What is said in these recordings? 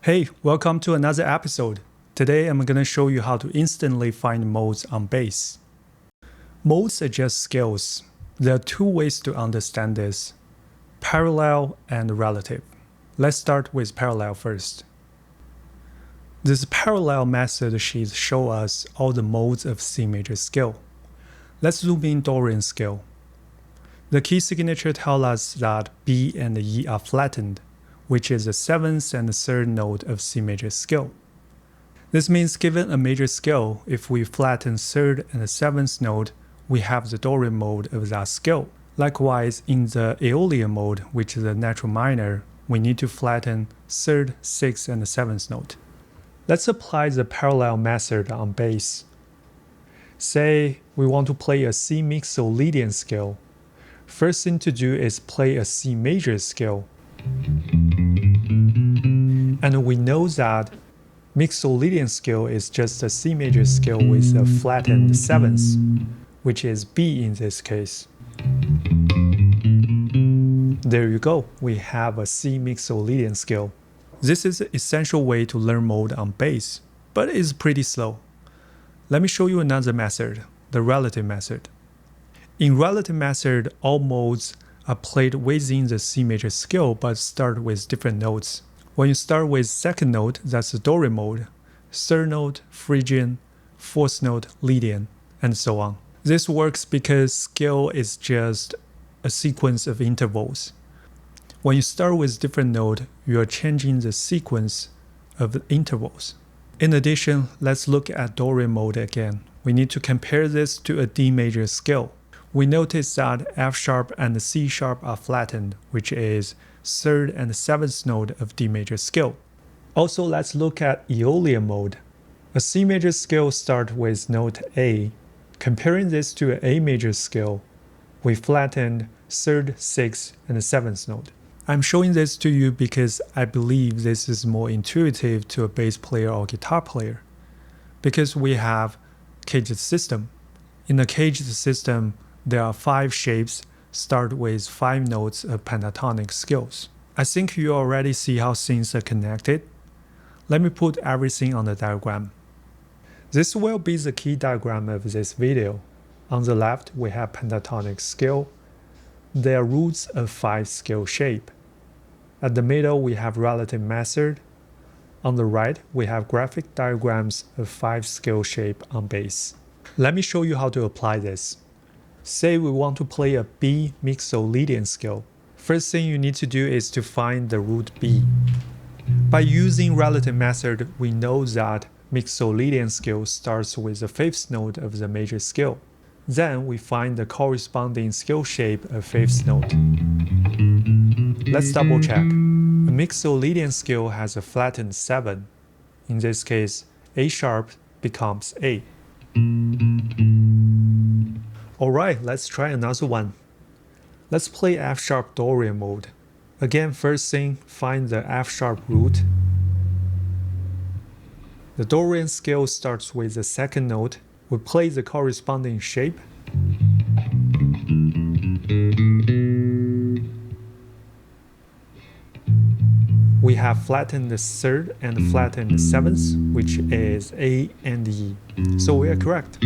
Hey, welcome to another episode. Today I'm going to show you how to instantly find modes on bass. Modes are just scales. There are two ways to understand this: parallel and relative. Let's start with parallel first. This parallel method sheet shows us all the modes of C major scale. Let's zoom in Dorian scale. The key signature tells us that B and E are flattened, which is the 7th and 3rd note of C major scale. This means given a major scale, if we flatten 3rd and 7th note, we have the Dorian mode of that scale. Likewise, in the Aeolian mode, which is the natural minor, we need to flatten 3rd, 6th, and 7th note. Let's apply the parallel method on bass. Say we want to play a C mixolydian scale. First thing to do is play a C major scale. And we know that mixolydian scale is just a C major scale with a flattened 7th, which is B in this case. There you go, we have a C mixolydian scale. This is an essential way to learn mode on bass, but it's pretty slow. Let me show you another method, the relative method. In relative method, all modes are played within the C major scale but start with different notes. When you start with 2nd note, that's the Dorian mode, 3rd note, Phrygian, 4th note, Lydian, and so on. This works because scale is just a sequence of intervals. When you start with different note, you are changing the sequence of the intervals. In addition, let's look at Dorian mode again. We need to compare this to a D major scale. We notice that F sharp and C sharp are flattened, which is 3rd and 7th note of D major scale. Also, let's look at Aeolian mode. A C major scale starts with note A. Comparing this to an A major scale, we flattened 3rd, 6th, and 7th note. I'm showing this to you because I believe this is more intuitive to a bass player or guitar player, because we have caged system. In a caged system, there are 5 shapes start with 5 notes of pentatonic scales. I think you already see how things are connected. Let me put everything on the diagram. This will be the key diagram of this video. On the left, we have pentatonic scale. They are roots of 5 scale shape. At the middle, we have relative method. On the right, we have graphic diagrams of 5 scale shape on bass. Let me show you how to apply this. Say we want to play a B mixolydian scale. First thing you need to do is to find the root B. By using relative method, we know that mixolydian scale starts with the 5th note of the major scale. Then we find the corresponding scale shape of 5th note. Let's double check. A mixolydian scale has a flattened 7. In this case, A sharp becomes A. Alright, let's try another one. Let's play F sharp Dorian mode. Again, first thing, find the F sharp root. The Dorian scale starts with the 2nd note. We play the corresponding shape. We have flattened the 3rd and flattened the 7th, which is A and E. So we are correct.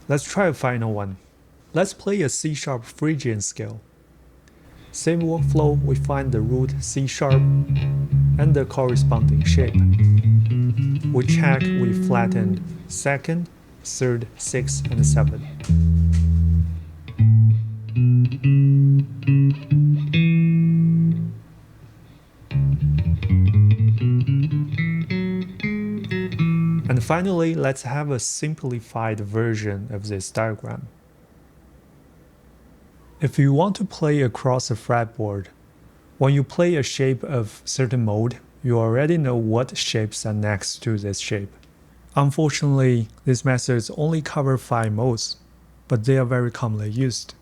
Let's try a final one. Let's play a C sharp Phrygian scale. Same workflow, we find the root C sharp and the corresponding shape. We check, we flattened 2nd, 3rd, 6th, and 7th. And finally, let's have a simplified version of this diagram. If you want to play across a fretboard, when you play a shape of certain mode, you already know what shapes are next to this shape. Unfortunately, these methods only cover 5 modes, but they are very commonly used.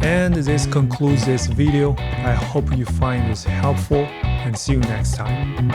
And this concludes this video. I hope you find this helpful, and see you next time.